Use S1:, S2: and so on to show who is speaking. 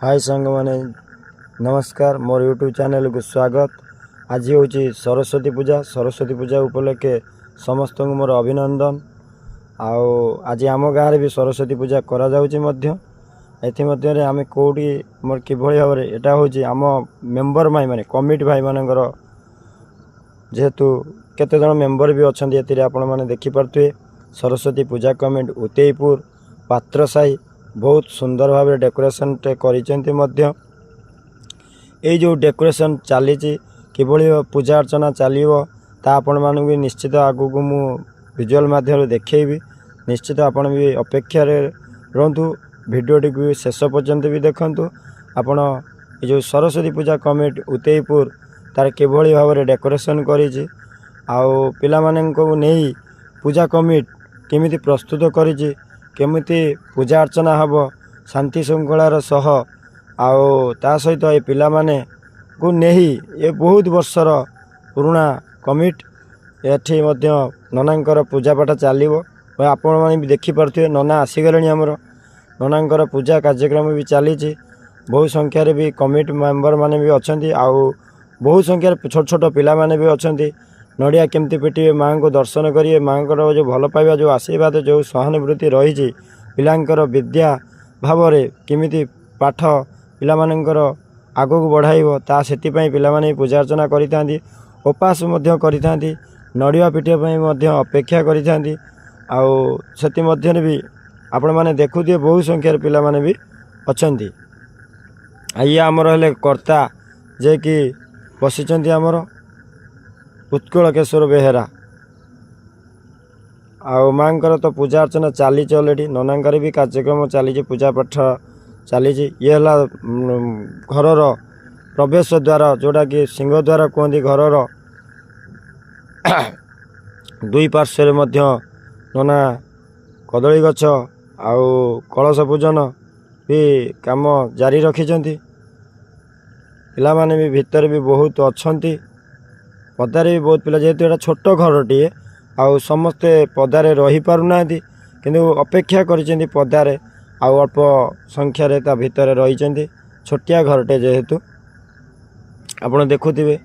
S1: हाय सांग माने नमस्कार मोर यूट्यूब चैनल को स्वागत। आज हूँ सरस्वती पूजा उपलक्षे समस्त को मोर अभिनंदन। आज आम गाँव भी सरस्वती पूजा करा जाउची मध्य एथि आम कौटी मोर किभली भाव में यहाँ हूँ आम मेम्बर भाई माने कमिटी भाई मानकर जेहेतु केते जन मेम्बर भी अच्छा ये आपण मैंने देखिपे सरस्वती पूजा कमिटी उतेईपुर पात्र साही बहुत सुंदर भाव डेकोरेशन कर जो डेकोरेशन चली किभली पूजा अर्चना चलो ता आपण मानक भी निश्चित आगु को मु विजुअल माध्यम देखी निश्चित आपण भी अपेक्षा रुँ भिडटी भी शेष पर्यंत भी देखु आपण जो सरस्वती पूजा कमिटी उतेईपुर तार किभली भाव में डेकोरेशन करी पिला माननको नहीं पूजा कमिटी केमिति प्रस्तुत करी केमिति पूजा अर्चना हब शांति श्रृंखलार सह ता सहित ये पिला माने को नहीं ये बहुत वर्षर पुराना कमिटी एठी मध्य ननांकर पूजा पाठ चलो आपण मैंने भी देखिपे नना आसीगले आमर ननांकर पूजा कार्यक्रम भी चली बहु संख्यार भी कमिटी मेम्बर माने भी अच्छा बहुत संख्यार छोट छोट पिला माने भी अच्छा नड़िया केमती पिटे माँ को दर्शन करेंगे माँ को जो भल पाइबा जो आशीर्वाद जो सहानुभूति रही पिलांकर विद्या भाव में किमिति पाठ पिला मानकर आगो को बढ़ाइब ता सेतिपई पिला माने पूजा अर्चना करिथांती उपास मध्य करिथांती नड़िया पिटिया मध्य अपेक्षा करिथांती आउ सेति मध्य भी आपण माने देखुथिए बहु संख्यार पिला माने भी अछंती। ये आमर हेले कर्ता जे कि बसिचंती आमर उत्कल केशवर बेहेरा आउ माँकर तो पूजा अर्चना चली अलरेडी ननांकर भी कार्यक्रम चली पूजा पाठ चली ये घर प्रवेश द्वार जोटा कि सिंह द्वार कहते घर दुई पार्श्व नना कदली गछ आउ कलश पूजन भी काम जारी रखिंट पिला माने भी भितर भी बहुत अच्छी पदारे भी बहुत पिला जेहेतु एटा छोट घरटीए आउ समस्ते पदारे रही पारुना किंतु अपेक्षा करिसेंती पदारे आउ अल्प संख्यार ता भितर रही छोटिया घरटे जेहेतु आपण देखुथिबे